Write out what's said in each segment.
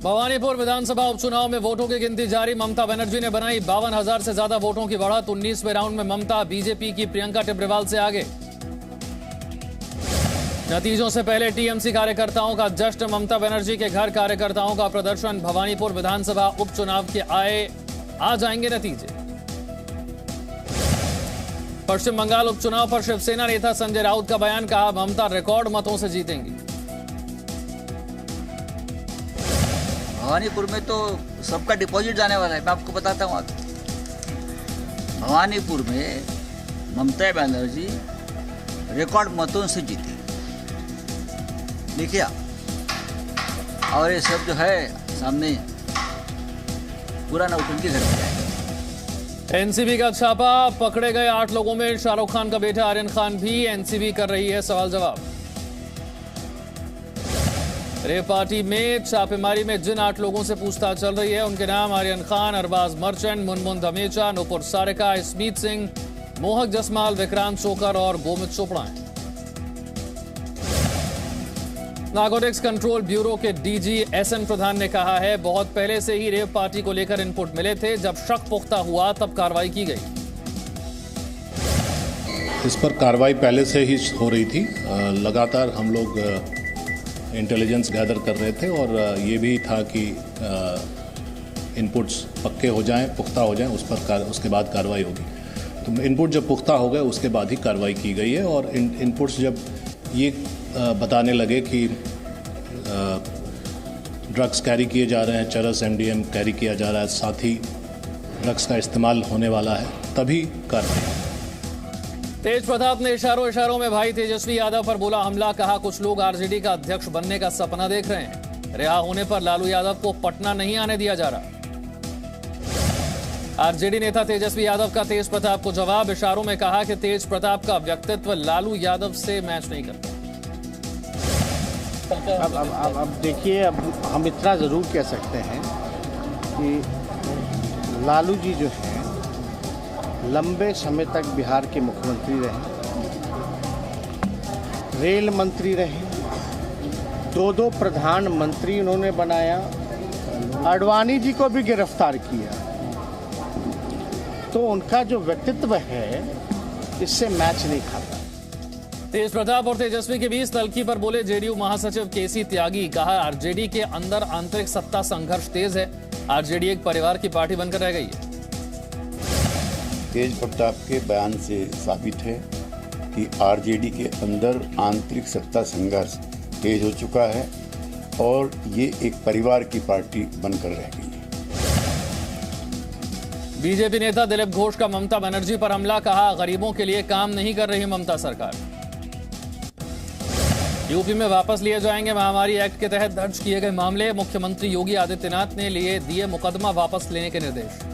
भवानीपुर विधानसभा उपचुनाव में वोटों की गिनती जारी। ममता बनर्जी ने बनाई 52,000 से ज्यादा वोटों की बढ़त। 19वें राउंड में ममता बीजेपी की प्रियंका टिब्रेवाल से आगे। नतीजों से पहले टीएमसी कार्यकर्ताओं का जश्न। ममता बनर्जी के घर कार्यकर्ताओं का प्रदर्शन। भवानीपुर विधानसभा उपचुनाव के आ जाएंगे नतीजे। पश्चिम बंगाल उपचुनाव पर शिवसेना नेता संजय राउत का बयान। कहा, ममता रिकॉर्ड मतों से जीतेंगी। भवानीपुर में तो सबका डिपॉजिट जाने वाला है। मैं आपको बताता हूँ, भवानीपुर में ममता बनर्जी रिकॉर्ड मतों से जीती। देखिए, और ये सब जो है सामने पूरा नौटंकी घर में जाएगा। एनसीबी का छापा। पकड़े गए 8 लोगों में शाहरुख खान का बेटा आर्यन खान भी। एनसीबी कर रही है सवाल जवाब। रेव पार्टी में छापेमारी में जिन 8 लोगों से पूछताछ चल रही है उनके नाम आर्यन खान, अरबाज मर्चेंट, मुनमुन धमेचा, नुपुर सारिका, स्मीत सिंह, मोहक जसमाल, विक्रांत चोकर और गोमित चोपड़ा हैं। नारकोटिक्स कंट्रोल ब्यूरो के डीजी एसएन प्रधान ने कहा है, बहुत पहले से ही रेव पार्टी को लेकर इनपुट मिले थे। जब शक पुख्ता हुआ तब कार्रवाई की गई। इस पर कार्रवाई पहले से ही हो रही थी। लगातार हम लोग इंटेलिजेंस गैदर कर रहे थे और ये भी था कि इनपुट्स पक्के हो जाएं, पुख्ता हो जाएं, उसके बाद कार्रवाई होगी। तो इनपुट जब पुख्ता हो गए उसके बाद ही कार्रवाई की गई है। और इनपुट्स जब ये बताने लगे कि ड्रग्स कैरी किए जा रहे हैं, चरस एमडीएम कैरी किया जा रहा है, साथ ही ड्रग्स का इस्तेमाल होने वाला है, तभी कार्रवाई। तेज प्रताप ने इशारों में भाई तेजस्वी यादव पर बोला हमला। कहा, कुछ लोग आरजेडी का अध्यक्ष बनने का सपना देख रहे हैं। रिहा होने पर लालू यादव को पटना नहीं आने दिया जा रहा। आरजेडी नेता तेजस्वी यादव का तेज प्रताप को जवाब। इशारों में कहा कि तेज प्रताप का व्यक्तित्व लालू यादव से मैच नहीं करता। अब देखिए, अब हम इतना जरूर कह सकते हैं कि लालू जी जो हैं लंबे समय तक बिहार के मुख्यमंत्री रहे, रेल मंत्री रहे, 2 प्रधानमंत्री उन्होंने बनाया, आडवाणी जी को भी गिरफ्तार किया। तो उनका जो व्यक्तित्व है इससे मैच नहीं खाता। तेज प्रताप और तेजस्वी के बीच तल्खी पर बोले जेडीयू महासचिव केसी त्यागी। कहा, आरजेडी के अंदर आंतरिक सत्ता संघर्ष तेज है। आरजेडी एक परिवार की पार्टी बनकर रह गई है। तेज प्रताप के बयान से साबित है कि आरजेडी के अंदर आंतरिक सत्ता संघर्ष तेज हो चुका है और ये एक परिवार की पार्टी बनकर रह गई है। बीजेपी नेता दिलीप घोष का ममता बनर्जी पर हमला। कहा, गरीबों के लिए काम नहीं कर रही ममता सरकार। यूपी में वापस लिए जाएंगे महामारी एक्ट के तहत दर्ज किए गए मामले। मुख्यमंत्री योगी आदित्यनाथ ने दिए मुकदमा वापस लेने के निर्देश।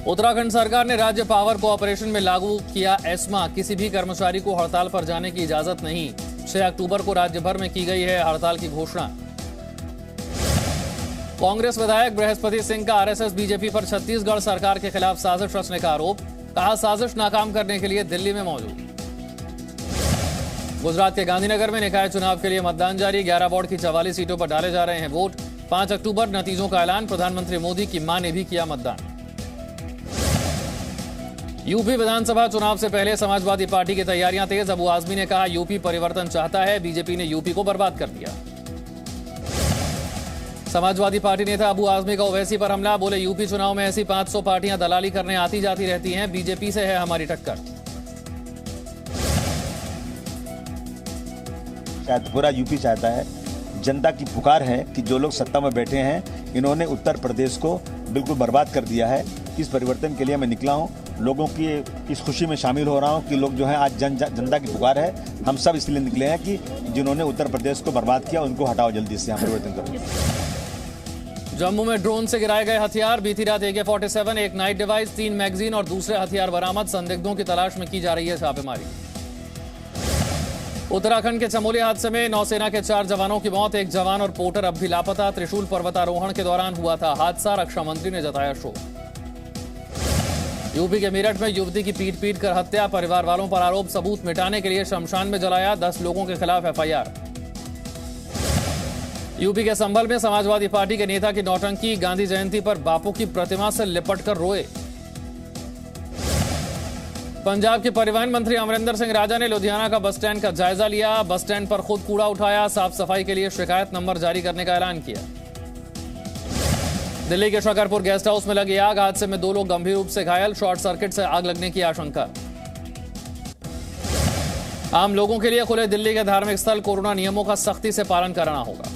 उत्तराखंड सरकार ने राज्य पावर कोऑपरेशन में लागू किया एस्मा। किसी भी कर्मचारी को हड़ताल पर जाने की इजाजत नहीं। 6 अक्टूबर को राज्य भर में की गई है हड़ताल की घोषणा। कांग्रेस विधायक बृहस्पति सिंह का आरएसएस बीजेपी पर छत्तीसगढ़ सरकार के खिलाफ साजिश रचने का आरोप। कहा, साजिश नाकाम करने के लिए दिल्ली में मौजूद। गुजरात के गांधीनगर में निकाय चुनाव के लिए मतदान जारी। 11 वार्ड की 44 सीटों पर डाले जा रहे हैं वोट। 5 अक्टूबर नतीजों का ऐलान। प्रधानमंत्री मोदी की मां ने भी किया मतदान। यूपी विधानसभा चुनाव से पहले समाजवादी पार्टी की तैयारियां तेज। अबू आजमी ने कहा, यूपी परिवर्तन चाहता है, बीजेपी ने यूपी को बर्बाद कर दिया। समाजवादी पार्टी नेता अबू आजमी का ओवैसी पर हमला। बोले, यूपी चुनाव में ऐसी 500 पार्टियां दलाली करने आती जाती रहती हैं, बीजेपी से है हमारी टक्कर। शायद पूरा यूपी चाहता है, जनता की पुकार है कि जो लोग सत्ता में बैठे हैं इन्होंने उत्तर प्रदेश को बिल्कुल बर्बाद कर दिया है। इस परिवर्तन के लिए मैं निकला हूं, लोगों की इस खुशी में शामिल हो रहा हूं कि लोग जो है आज जनता की पुकार है। हम सब इसलिए निकले हैं कि जिन्होंने उत्तर प्रदेश को बर्बाद किया उनको हटाओ जल्दी से, यहाँ परिवर्तन करो। जम्मू में ड्रोन से गिराए गए हथियार। बीती रात AK-47, एक नाइट डिवाइस, 3 मैगजीन और दूसरे हथियार बरामद। संदिग्धों की तलाश में की जा रही है छापेमारी। उत्तराखंड के चमोली हादसे में नौसेना के 4 जवानों की मौत। एक जवान और पोर्टर अब भी लापता। त्रिशूल पर्वतारोहण के दौरान हुआ था हादसा। रक्षा मंत्री ने जताया शोक। यूपी के मेरठ में युवती की पीट कर हत्या। परिवार वालों पर आरोप। सबूत मिटाने के लिए शमशान में जलाया। 10 लोगों के खिलाफ FIR। यूपी के संभल में समाजवादी पार्टी के नेता की नौटंकी, गांधी जयंती पर बापू की प्रतिमा से लिपटकर रोए। पंजाब के परिवहन मंत्री अमरिंदर सिंह राजा ने लुधियाना का बस स्टैंड का जायजा लिया। बस स्टैंड पर खुद कूड़ा उठाया, साफ सफाई के लिए शिकायत नंबर जारी करने का ऐलान किया। दिल्ली के शकरपुर गेस्ट हाउस में लगी आग, हादसे में 2 लोग गंभीर रूप से घायल, शॉर्ट सर्किट से आग लगने की आशंका। आम लोगों के लिए खुले दिल्ली के धार्मिक स्थल, कोरोना नियमों का सख्ती से पालन कराना होगा।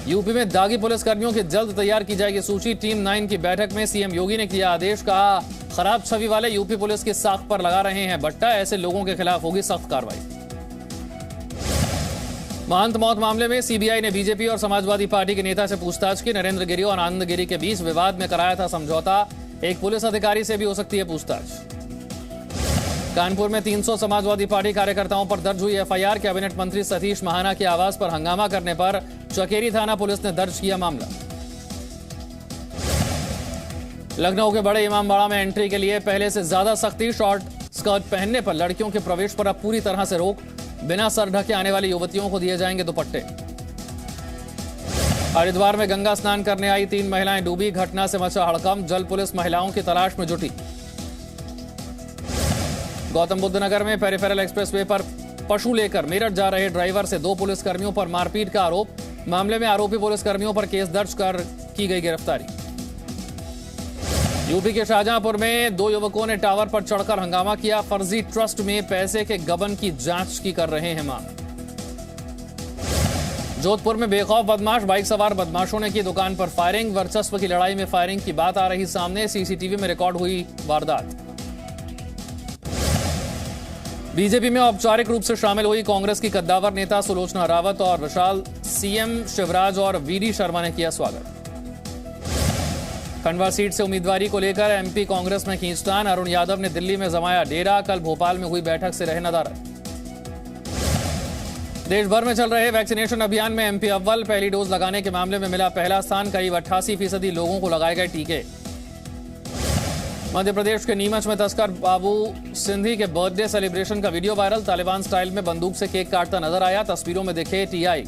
यूपी में दागी पुलिस कर्मियों की जल्द तैयार की जाएगी सूची। टीम 9 की बैठक में सीएम योगी ने किया आदेश, कहा खराब छवि वाले यूपी पुलिस की साख पर लगा रहे हैं बट्टा, ऐसे लोगों के खिलाफ होगी सख्त कार्रवाई। महंत मौत मामले में सीबीआई ने बीजेपी और समाजवादी पार्टी के नेता से पूछताछ की। नरेंद्र गिरी और आनंद गिरी के बीच विवाद में कराया था समझौता, एक पुलिस अधिकारी से भी हो सकती है पूछताछ। कानपुर में 300 समाजवादी पार्टी कार्यकर्ताओं पर दर्ज हुई एफआईआर। कैबिनेट मंत्री सतीश महाना के आवास पर हंगामा करने पर चकेरी थाना पुलिस ने दर्ज किया मामला। लखनऊ के बड़े इमामबाड़ा में एंट्री के लिए पहले से ज्यादा सख्ती, शॉर्ट स्कर्ट पहनने पर लड़कियों के प्रवेश पर अब पूरी तरह से रोक। बिना सर ढके आने वाली युवतियों को दिए जाएंगे दुपट्टे। हरिद्वार में गंगा स्नान करने आई 3 महिलाएं डूबी, घटना से मचा हड़कंप, जल पुलिस महिलाओं की तलाश में जुटी। गौतम बुद्ध नगर में पेरिफेरल एक्सप्रेसवे पर पशु लेकर मेरठ जा रहे ड्राइवर से 2 पुलिसकर्मियों पर मारपीट का आरोप। मामले में आरोपी पुलिसकर्मियों पर केस दर्ज कर की गई गिरफ्तारी। यूपी के शाहजहांपुर में 2 युवकों ने टावर पर चढ़कर हंगामा किया। फर्जी ट्रस्ट में पैसे के गबन की जांच की कर रहे हैं मांग। जोधपुर में बेखौफ बदमाश, बाइक सवार बदमाशों ने की दुकान पर फायरिंग। वर्चस्व की लड़ाई में फायरिंग की बात आ रही सामने, सीसीटीवी में रिकॉर्ड हुई वारदात। बीजेपी में औपचारिक रूप से शामिल हुई कांग्रेस की कद्दावर नेता सुलोचना रावत और विशाल। सीएम शिवराज और वीडी शर्मा ने किया स्वागत। खंडवा सीट से उम्मीदवारी को लेकर एमपी कांग्रेस में खींचतान, अरुण यादव ने दिल्ली में जमाया डेरा। कल भोपाल में हुई बैठक से रहे नदारद। देश भर में चल रहे वैक्सीनेशन अभियान में एमपी अव्वल, पहली डोज लगाने के मामले में मिला पहला स्थान। करीब 88% लोगों को लगाए गए टीके। मध्य प्रदेश के नीमच में तस्कर बाबू सिंधी के बर्थडे सेलिब्रेशन का वीडियो वायरल, तालिबान स्टाइल में बंदूक से केक काटता नजर आया, तस्वीरों में दिखे टीआई।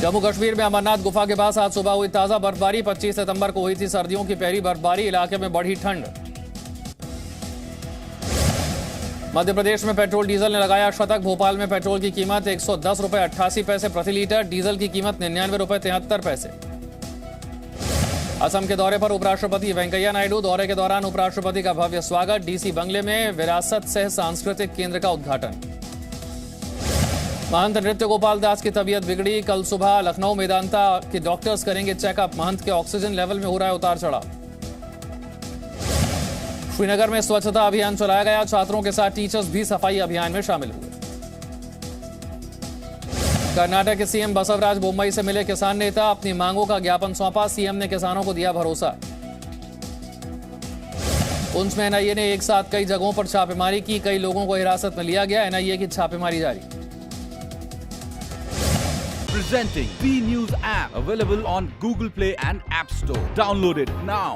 जम्मू कश्मीर में अमरनाथ गुफा के पास आज सुबह हुई ताजा बर्फबारी, 25 सितंबर को हुई थी सर्दियों की पहली बर्फबारी, इलाके में बढ़ी ठंड। मध्य प्रदेश में पेट्रोल डीजल ने लगाया शतक, भोपाल में पेट्रोल की कीमत 110 रुपए 88 पैसे प्रति लीटर, डीजल की कीमत 99 रुपए 73 पैसे। असम के दौरे पर उपराष्ट्रपति वेंकैया नायडू, दौरे के दौरान उपराष्ट्रपति का भव्य स्वागत। डीसी बंगले में विरासत सह सांस्कृतिक केंद्र का उद्घाटन। महंत नृत्य गोपाल दास की तबीयत बिगड़ी, कल सुबह लखनऊ मेदांता के डॉक्टर्स करेंगे चेकअप। महंत के ऑक्सीजन लेवल में हो रहा है उतार चढ़ाव। श्रीनगर में स्वच्छता अभियान चलाया गया, छात्रों के साथ टीचर्स भी सफाई अभियान में शामिल हुए। कर्नाटक के सीएम बसवराज बोम्मई से मिले किसान नेता, अपनी मांगों का ज्ञापन सौंपा। सीएम ने किसानों को दिया भरोसा। पुंछ में एनआईए ने एक साथ कई जगहों पर छापेमारी की, कई लोगों को हिरासत में लिया गया। एनआईए की छापेमारी जारी। Presenting B News app, available on Google Play and App Store. Download it now.